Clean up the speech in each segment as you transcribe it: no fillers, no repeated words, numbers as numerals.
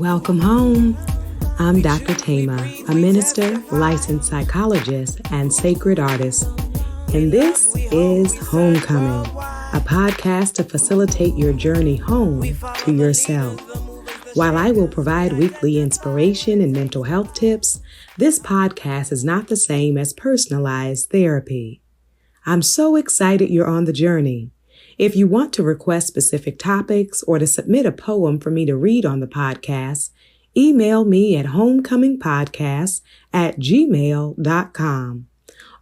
Welcome home. I'm Dr.Thema, a minister, licensed psychologist, and sacred artist. And this is Homecoming, a podcast to facilitate your journey home to yourself. While I will provide weekly inspiration and mental health tips, this podcast is not the same as personalized therapy. I'm so excited you're on the journey. If you want to request specific topics or to submit a poem for me to read on the podcast, email me at homecomingpodcast@gmail.com.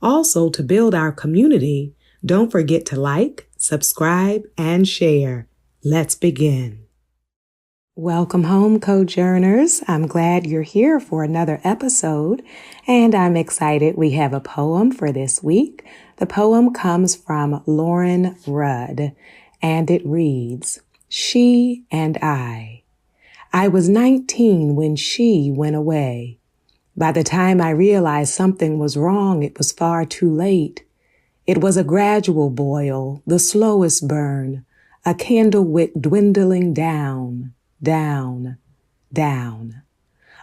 Also, to build our community, don't forget to like, subscribe, and share. Let's begin. Welcome home, Cojourners. I'm glad you're here for another episode, and I'm excited we have a poem for this week. The poem comes from Lauren Rudd, and it reads, She and I. I was 19 when she went away. By the time I realized something was wrong, it was far too late. It was a gradual boil, the slowest burn, a candle wick dwindling down,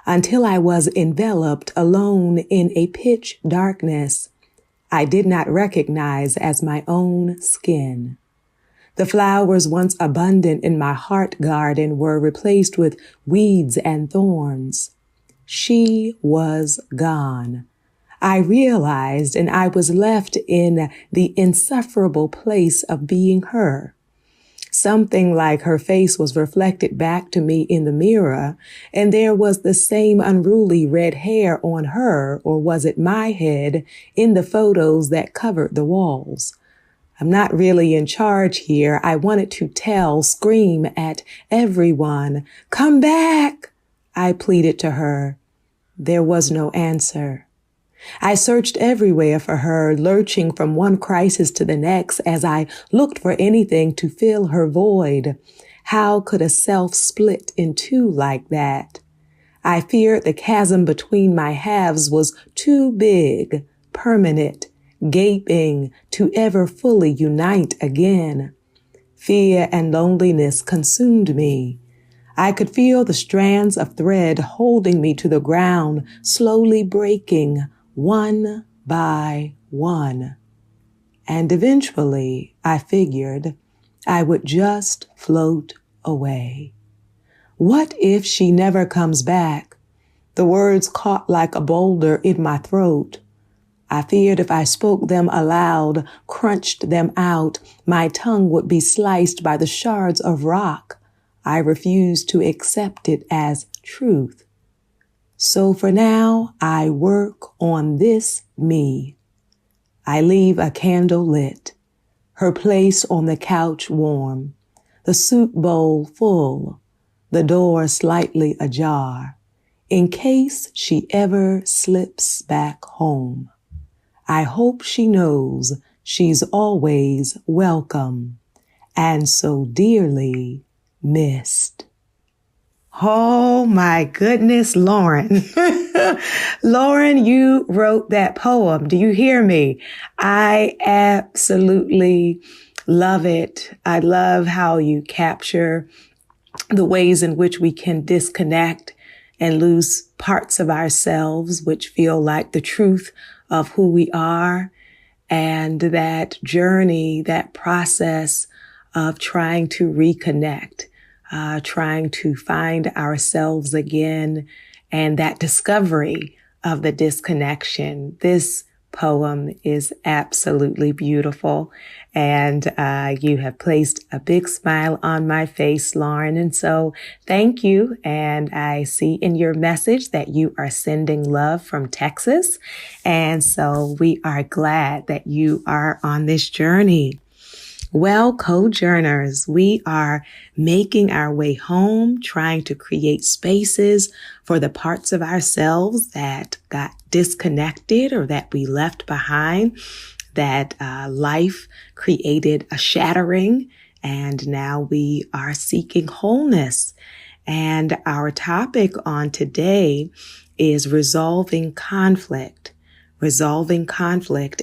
until I was enveloped alone in a pitch darkness I did not recognize as my own skin. The flowers once abundant in my heart garden were replaced with weeds and thorns. She was gone. I realized, and I was left in the insufferable place of being her. Something like her face was reflected back to me in the mirror, and there was the same unruly red hair on her, or was it my head, in the photos that covered the walls. I'm not really in charge here. I wanted to scream at everyone, "Come back!" I pleaded to her. There was no answer. I searched everywhere for her, lurching from one crisis to the next as I looked for anything to fill her void. How could a self split in two like that? I feared the chasm between my halves was too big, permanent, gaping to ever fully unite again. Fear and loneliness consumed me. I could feel the strands of thread holding me to the ground, slowly breaking, one by one. And eventually, I figured, I would just float away. What if she never comes back? The words caught like a boulder in my throat. I feared if I spoke them aloud, crunched them out, my tongue would be sliced by the shards of rock. I refused to accept it as truth. So for now, I work on this me. I leave a candle lit, her place on the couch warm, the soup bowl full, the door slightly ajar, in case she ever slips back home. I hope she knows she's always welcome and so dearly missed. Oh my goodness, Lauren. Lauren, you wrote that poem. Do you hear me? I absolutely love it. I love how you capture the ways in which we can disconnect and lose parts of ourselves, which feel like the truth of who we are. And that journey, that process of trying to reconnect. Trying to find ourselves again, and that discovery of the disconnection. This poem is absolutely beautiful, and you have placed a big smile on my face, Lauren, and so thank you. And I see in your message that you are sending love from Texas, and so we are glad that you are on this journey. Well, Cojourners, we are making our way home, trying to create spaces for the parts of ourselves that got disconnected or that we left behind, that life created a shattering, and now we are seeking wholeness. And our topic on today is resolving conflict.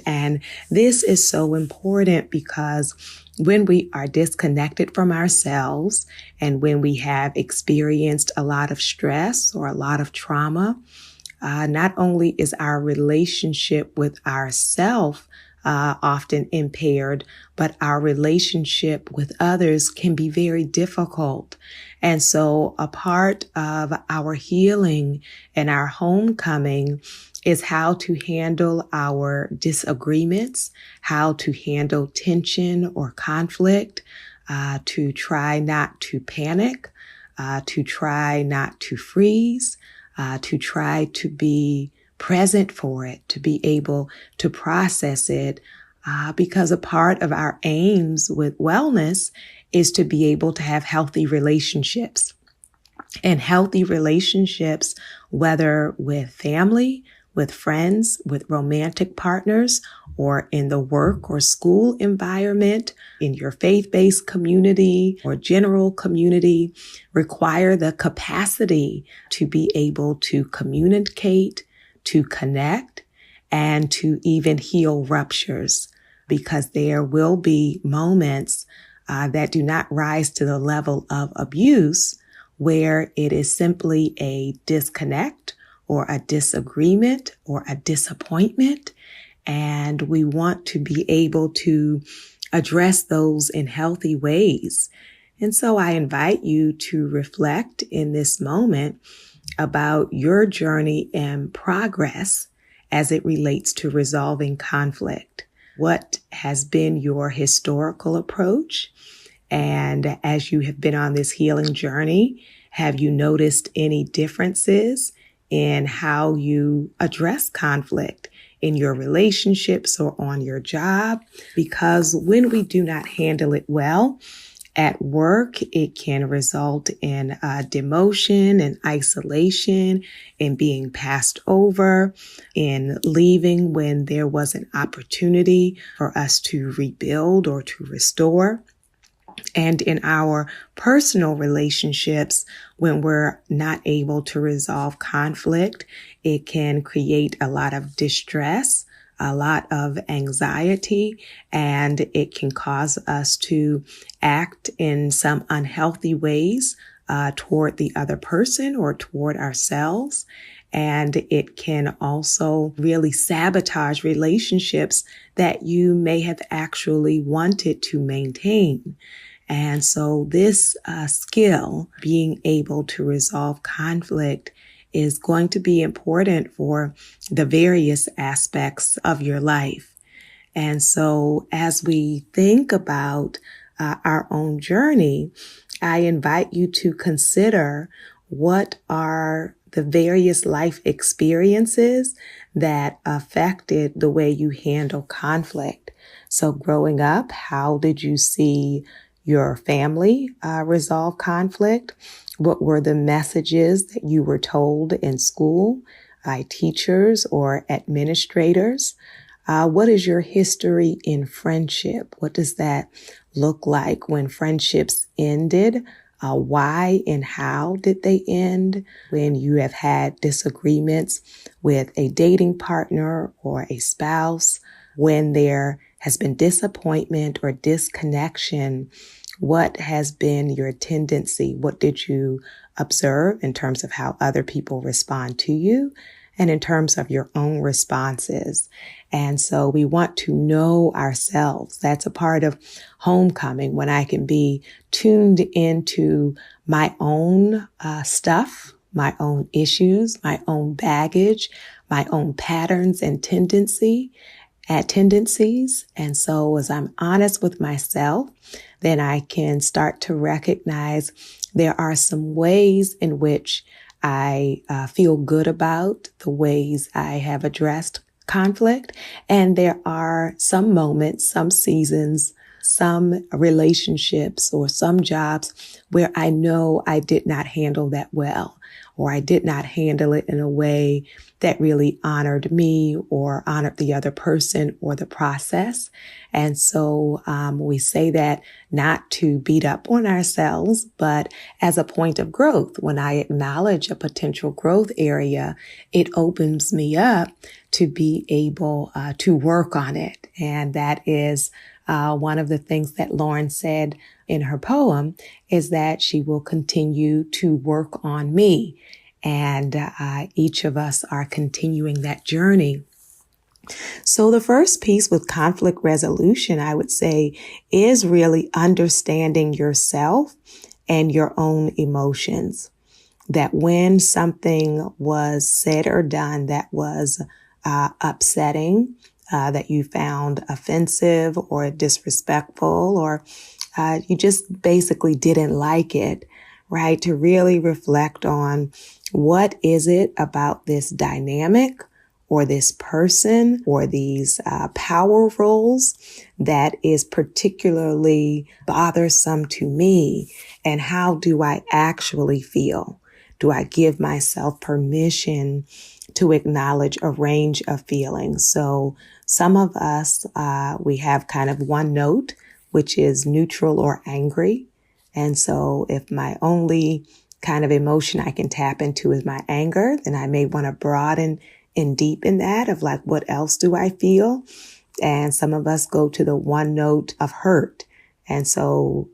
And this is so important because when we are disconnected from ourselves and when we have experienced a lot of stress or a lot of trauma, not only is our relationship with ourself often impaired, but our relationship with others can be very difficult. And so a part of our healing and our homecoming is how to handle our disagreements, how to handle tension or conflict, to try not to panic, to try not to freeze, to try to be present for it, to be able to process it, because a part of our aims with wellness is to be able to have healthy relationships. And healthy relationships, whether with family, with friends, with romantic partners, or in the work or school environment, in your faith-based community or general community, require the capacity to be able to communicate, to connect, and to even heal ruptures, because there will be moments that do not rise to the level of abuse, where it is simply a disconnect or a disagreement or a disappointment. And we want to be able to address those in healthy ways. And so I invite you to reflect in this moment about your journey and progress as it relates to resolving conflict. What has been your historical approach? And as you have been on this healing journey, have you noticed any differences in how you address conflict in your relationships or on your job? Because when we do not handle it well at work, it can result in demotion and isolation, in being passed over, in leaving when there was an opportunity for us to rebuild or to restore. And in our personal relationships, when we're not able to resolve conflict, it can create a lot of distress, a lot of anxiety, and it can cause us to act in some unhealthy ways toward the other person or toward ourselves. And it can also really sabotage relationships that you may have actually wanted to maintain. And so this skill, being able to resolve conflict, is going to be important for the various aspects of your life. And so as we think about our own journey, I invite you to consider what are the various life experiences that affected the way you handle conflict. So growing up, how did you see your family resolve conflict? What were the messages that you were told in school by teachers or administrators? What is your history in friendship? What does that look like when friendships ended? Why and how did they end? When you have had disagreements with a dating partner or a spouse, when there has been disappointment or disconnection, what has been your tendency? What did you observe in terms of how other people respond to you and in terms of your own responses? And so we want to know ourselves. That's a part of homecoming, when I can be tuned into my own stuff, my own issues, my own baggage, my own patterns and tendencies. And so as I'm honest with myself, then I can start to recognize there are some ways in which I feel good about the ways I have addressed conflict. And there are some moments, some seasons, some relationships or some jobs where I know I did not handle that well. or I did not handle it in a way that really honored me or honored the other person or the process. And so we say that not to beat up on ourselves, but as a point of growth. When I acknowledge a potential growth area, it opens me up to be able to work on it. And that is one of the things that Lauren said in her poem, is that she will continue to work on me. And each of us are continuing that journey. So the first piece with conflict resolution, I would say, is really understanding yourself and your own emotions. That when something was said or done that was upsetting, that you found offensive or disrespectful, or you just basically didn't like it, right? To really reflect on what is it about this dynamic or this person or these power roles that is particularly bothersome to me, and how do I actually feel? Do I give myself permission to acknowledge a range of feelings? So some of us, we have kind of one note, which is neutral or angry. And so if my only kind of emotion I can tap into is my anger, then I may want to broaden and deepen that of like, what else do I feel? And some of us go to the one note of hurt. And so,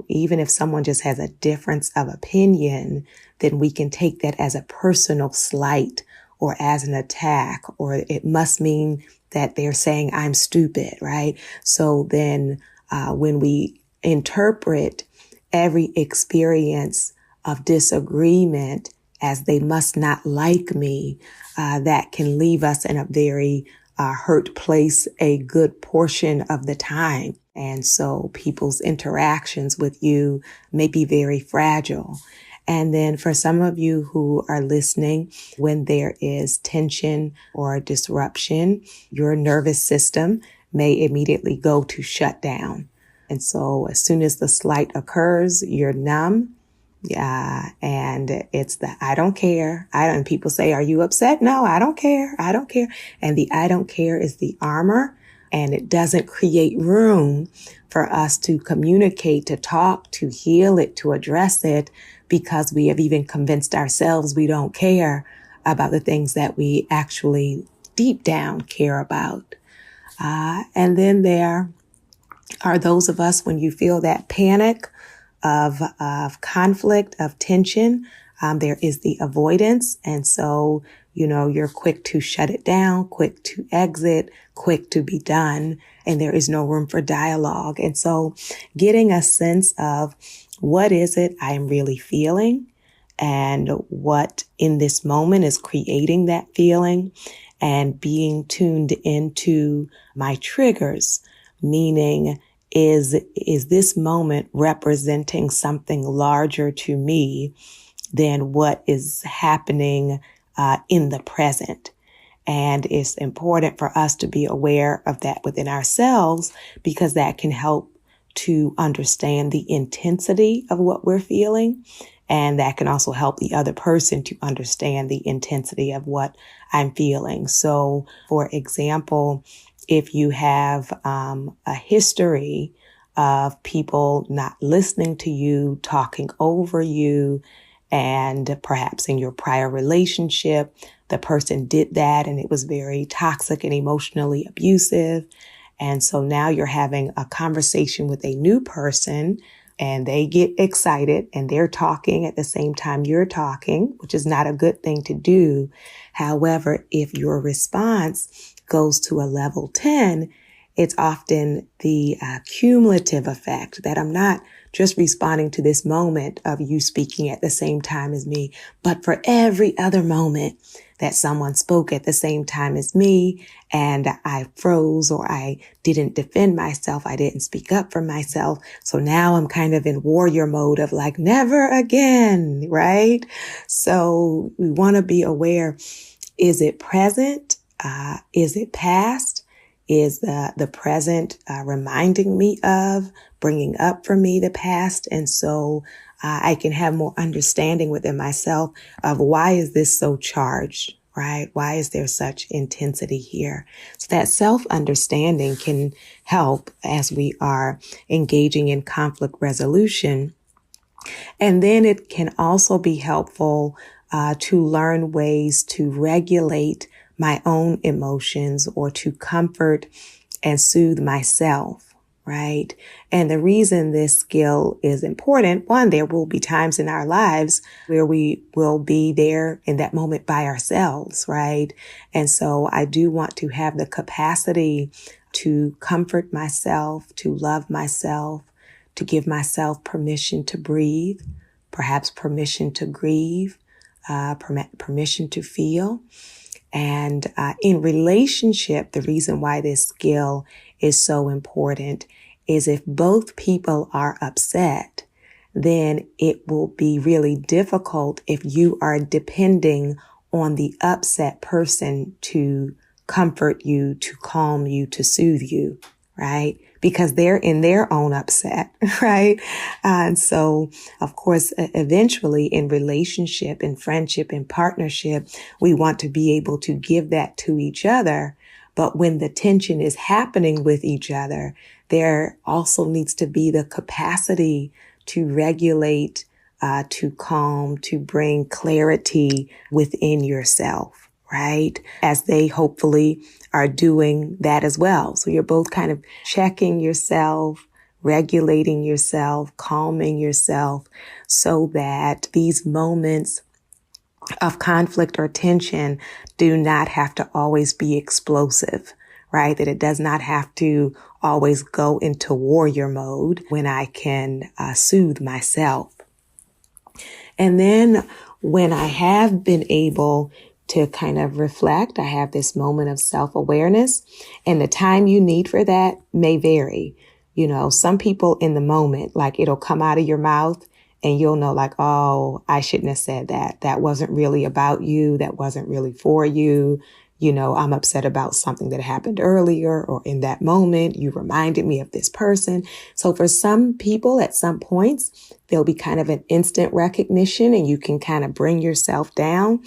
even if someone just has a difference of opinion, then we can take that as a personal slight or as an attack, or it must mean that they're saying I'm stupid, right? So then when we interpret every experience of disagreement as they must not like me, that can leave us in a very hurt place a good portion of the time. And so people's interactions with you may be very fragile. And then for some of you who are listening, when there is tension or disruption, your nervous system may immediately go to shut down. And so as soon as the slight occurs, you're numb. Yeah. And it's the, I don't care. And people say, are you upset? No, I don't care. I don't care. And the I don't care is the armor, and it doesn't create room for us to communicate, to talk, to heal it, to address it, because we have even convinced ourselves we don't care about the things that we actually deep down care about. And then there are those of us, when you feel that panic of conflict, of tension, there is the avoidance. And so, you're quick to shut it down, quick to exit, quick to be done, and there is no room for dialogue. And so getting a sense of what is it I am really feeling, and what in this moment is creating that feeling, and being tuned into my triggers, meaning is this moment representing something larger to me than what is happening in the present. And it's important for us to be aware of that within ourselves, because that can help to understand the intensity of what we're feeling. And that can also help the other person to understand the intensity of what I'm feeling. So, for example, if you have a history of people not listening to you, talking over you, and perhaps in your prior relationship, the person did that and it was very toxic and emotionally abusive. And so now you're having a conversation with a new person, and they get excited and they're talking at the same time you're talking, which is not a good thing to do. However, if your response goes to a level 10, it's often the cumulative effect that I'm not just responding to this moment of you speaking at the same time as me, but for every other moment that someone spoke at the same time as me, and I froze, or I didn't defend myself, I didn't speak up for myself. So now I'm kind of in warrior mode of like, never again, right? So we want to be aware, is it present? Is it past? Is the present reminding me of, bringing up for me the past? And so I can have more understanding within myself of why is this so charged, right? Why is there such intensity here? So that self-understanding can help as we are engaging in conflict resolution. And then it can also be helpful to learn ways to regulate my own emotions or to comfort and soothe myself, right? And the reason this skill is important, one, there will be times in our lives where we will be there in that moment by ourselves, right? And so I do want to have the capacity to comfort myself, to love myself, to give myself permission to breathe, perhaps permission to grieve, permission to feel. And in relationship, the reason why this skill is so important is if both people are upset, then it will be really difficult if you are depending on the upset person to comfort you, to calm you, to soothe you, right? Because they're in their own upset, right? And so, of course, eventually in relationship, in friendship, in partnership, we want to be able to give that to each other. But when the tension is happening with each other, there also needs to be the capacity to regulate, to calm, to bring clarity within yourself, right? As they hopefully are doing that as well. So you're both kind of checking yourself, regulating yourself, calming yourself so that these moments of conflict or tension do not have to always be explosive, right? That it does not have to always go into warrior mode when I can soothe myself. And then when I have been able to kind of reflect, I have this moment of self-awareness, and the time you need for that may vary. You know, some people in the moment, like it'll come out of your mouth and you'll know like, oh, I shouldn't have said that. That wasn't really about you. That wasn't really for you. You know, I'm upset about something that happened earlier or in that moment. You reminded me of this person. So for some people at some points, there'll be kind of an instant recognition and you can kind of bring yourself down.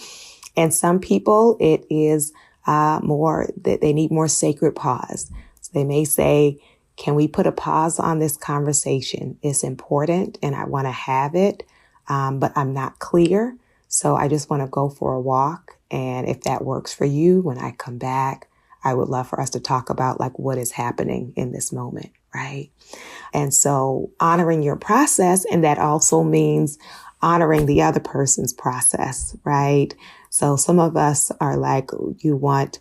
And some people, it is more that they need more sacred pause. So they may say, can we put a pause on this conversation? It's important and I want to have it, but I'm not clear. So I just want to go for a walk. And if that works for you, when I come back, I would love for us to talk about like what is happening in this moment, right? And so honoring your process, and that also means honoring the other person's process, right? So some of us are like, you want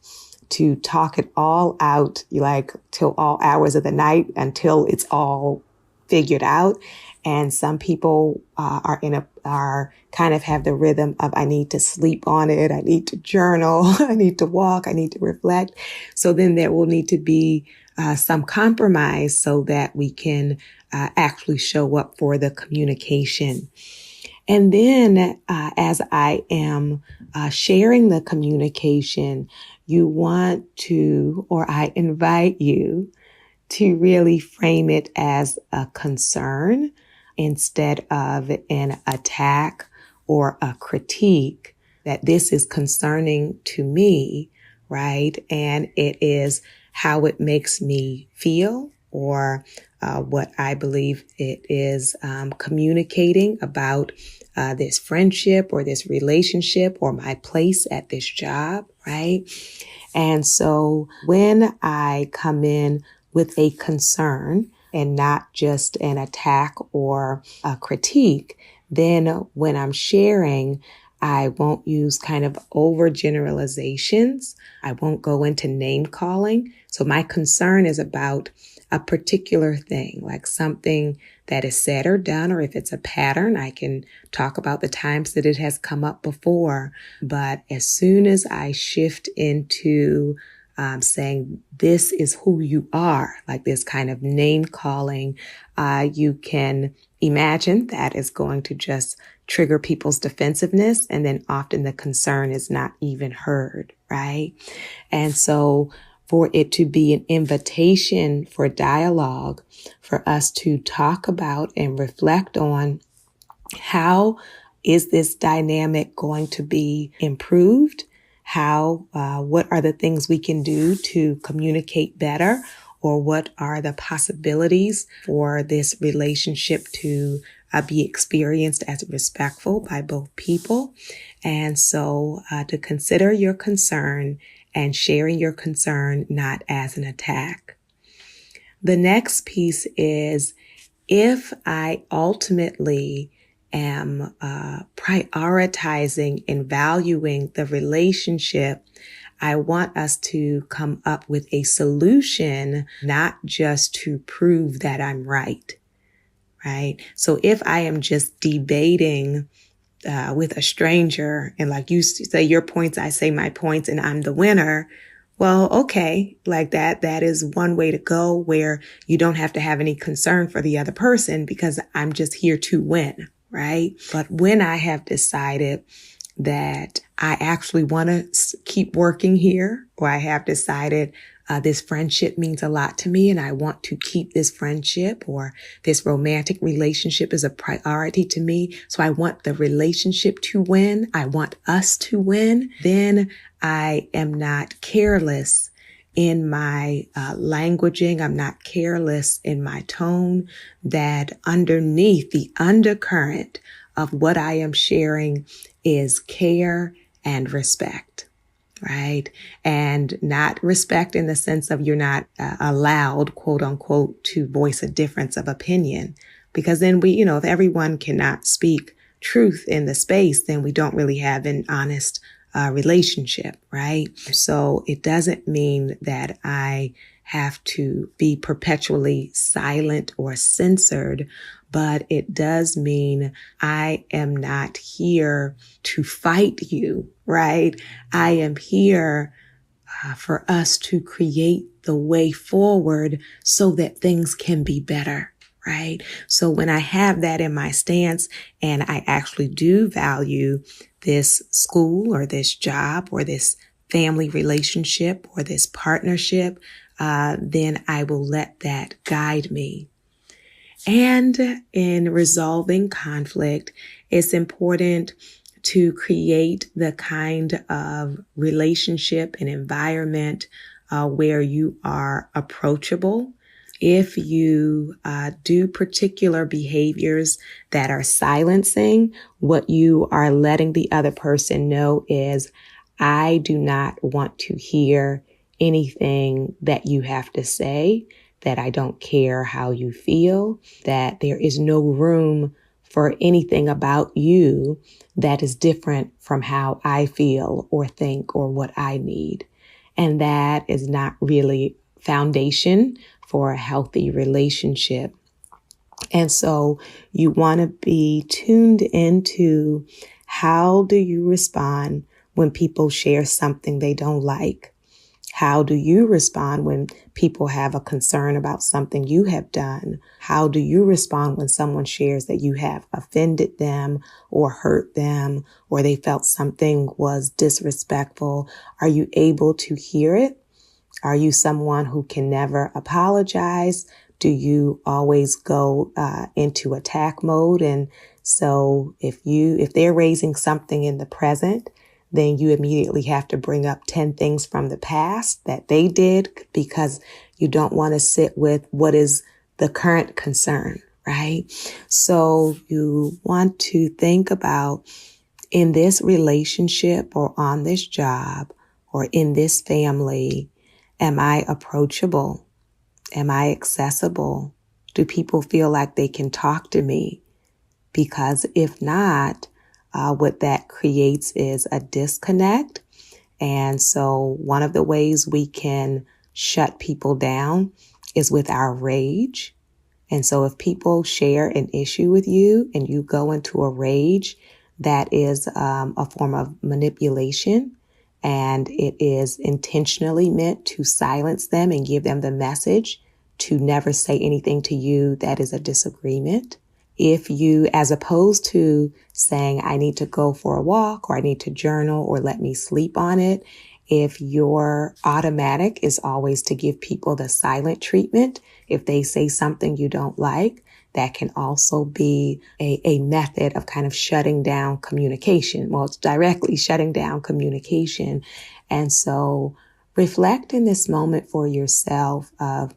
to talk it all out, like till all hours of the night until it's all figured out. And some people are kind of have the rhythm of, I need to sleep on it. I need to journal. I need to walk. I need to reflect. So then there will need to be some compromise so that we can actually show up for the communication. And then as I am sharing the communication, you want to, or I invite you to really frame it as a concern instead of an attack or a critique, that this is concerning to me, right? And it is how it makes me feel, or what I believe it is communicating about this friendship or this relationship or my place at this job, right? And so when I come in with a concern and not just an attack or a critique, then when I'm sharing, I won't use kind of overgeneralizations. I won't go into name calling. So my concern is about a particular thing, like something that is said or done, or if it's a pattern, I can talk about the times that it has come up before. But as soon as I shift into saying this is who you are, like this kind of name calling, you can imagine that is going to just trigger people's defensiveness. And then often the concern is not even heard, right? And so for it to be an invitation for dialogue, for us to talk about and reflect on how is this dynamic going to be improved? What are the things we can do to communicate better? Or what are the possibilities for this relationship to be experienced as respectful by both people? And so to consider your concern and sharing your concern not as an attack. The next piece is, if I ultimately am prioritizing and valuing the relationship, I want us to come up with a solution, not just to prove that I'm right, right? So if I am just debating with a stranger, and like you say your points, I say my points, and I'm the winner, well, okay, like that is one way to go, where you don't have to have any concern for the other person because I'm just here to win, right? But when I have decided that I actually want to keep working here, or I have decided this friendship means a lot to me and I want to keep this friendship, or this romantic relationship is a priority to me, so I want the relationship to win, I want us to win, then I am not careless in my languaging. I'm not careless in my tone, that underneath the undercurrent of what I am sharing is care and respect, right? And not respect in the sense of you're not allowed, quote unquote, to voice a difference of opinion. Because then if everyone cannot speak truth in the space, then we don't really have an honest relationship, right? So it doesn't mean that I have to be perpetually silent or censored, but it does mean I am not here to fight you, right? I am here for us to create the way forward so that things can be better, right? So when I have that in my stance, and I actually do value this school or this job or this family relationship or this partnership, then I will let that guide me. And in resolving conflict, it's important to create the kind of relationship and environment where you are approachable. If you do particular behaviors that are silencing, what you are letting the other person know is, I do not want to hear anything that you have to say, that I don't care how you feel, that there is no room for anything about you that is different from how I feel or think or what I need. And that is not really foundation for a healthy relationship. And so you want to be tuned into, how do you respond when people share something they don't like? How do you respond when people have a concern about something you have done? How do you respond when someone shares that you have offended them or hurt them, or they felt something was disrespectful? Are you able to hear it? Are you someone who can never apologize? Do you always go into attack mode? And so if they're raising something in the present, then you immediately have to bring up 10 things from the past that they did, because you don't want to sit with what is the current concern, right? So you want to think about, in this relationship or on this job or in this family, am I approachable? Am I accessible? Do people feel like they can talk to me? Because if not, what that creates is a disconnect. And so one of the ways we can shut people down is with our rage. And so if people share an issue with you and you go into a rage, that is a form of manipulation. And it is intentionally meant to silence them and give them the message to never say anything to you that is a disagreement. If you, as opposed to saying, I need to go for a walk, or I need to journal, or let me sleep on it, If your automatic is always to give people the silent treatment, if they say something you don't like, that can also be a method of kind of shutting down communication. Well, it's directly shutting down communication. And so reflect in this moment for yourself of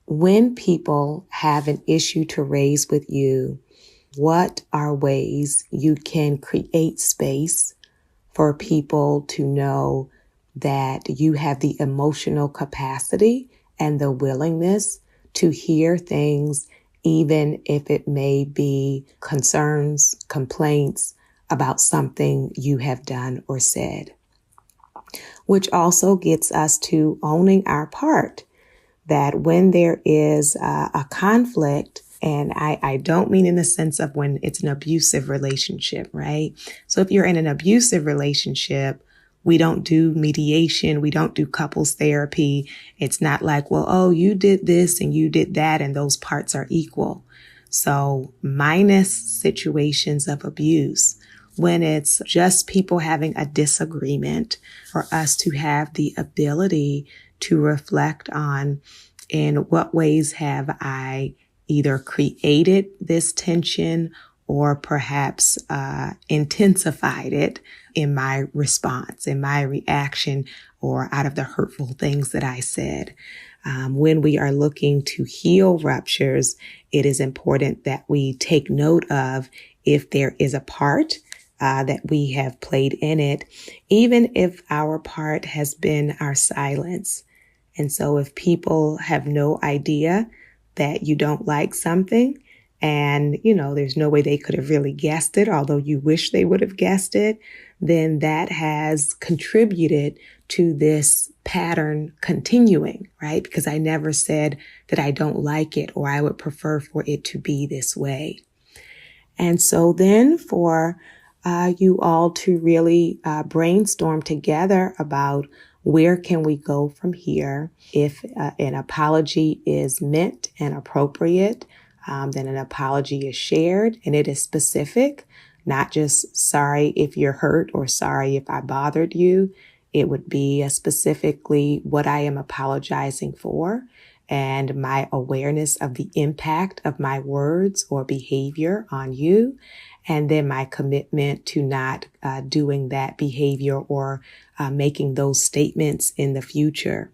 when people have an issue to raise with you, what are ways you can create space for people to know that you have the emotional capacity and the willingness to hear things, even if it may be concerns, complaints about something you have done or said. Which also gets us to owning our part, that when there is a conflict, and I don't mean in the sense of when it's an abusive relationship, right? So if you're in an abusive relationship, we don't do mediation. We don't do couples therapy. It's not like, well, oh, you did this and you did that, and those parts are equal. So minus situations of abuse, when it's just people having a disagreement, for us to have the ability to reflect on in what ways have I either created this tension or perhaps intensified it in my response, in my reaction, or out of the hurtful things that I said. When we are looking to heal ruptures, it is important that we take note of if there is a part that we have played in it, even if our part has been our silence. And so if people have no idea that you don't like something, and, there's no way they could have really guessed it, although you wish they would have guessed it, then that has contributed to this pattern continuing, right? Because I never said that I don't like it or I would prefer for it to be this way. And so then for you all to really brainstorm together about where can we go from here. If an apology is meant and appropriate, then an apology is shared and it is specific, not just sorry if you're hurt or sorry if I bothered you. It would be specifically what I am apologizing for and my awareness of the impact of my words or behavior on you. And then my commitment to not doing that behavior or making those statements in the future.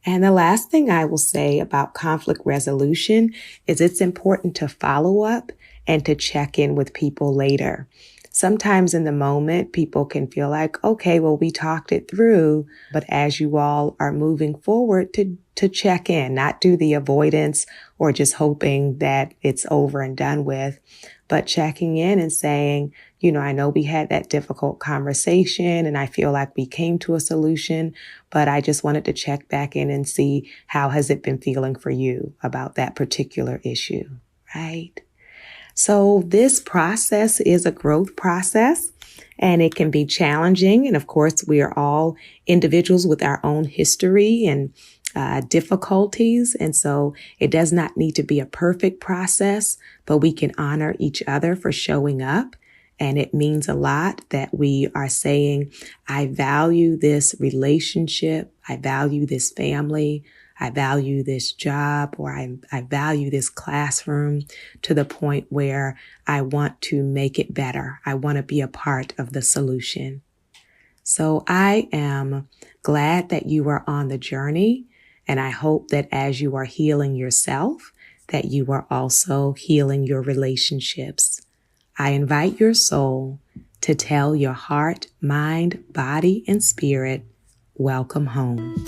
And the last thing I will say about conflict resolution is it's important to follow up and to check in with people later. Sometimes in the moment, people can feel like, okay, well, we talked it through, but as you all are moving forward to check in, not do the avoidance or just hoping that it's over and done with, but checking in and saying, I know we had that difficult conversation and I feel like we came to a solution, but I just wanted to check back in and see how has it been feeling for you about that particular issue, right? So this process is a growth process and it can be challenging. And of course, we are all individuals with our own history and difficulties. And so it does not need to be a perfect process, but we can honor each other for showing up. And it means a lot that we are saying, I value this relationship. I value this family. I value this job, or I value this classroom to the point where I want to make it better. I want to be a part of the solution. So I am glad that you are on the journey. And I hope that as you are healing yourself, that you are also healing your relationships. I invite your soul to tell your heart, mind, body, and spirit, welcome home.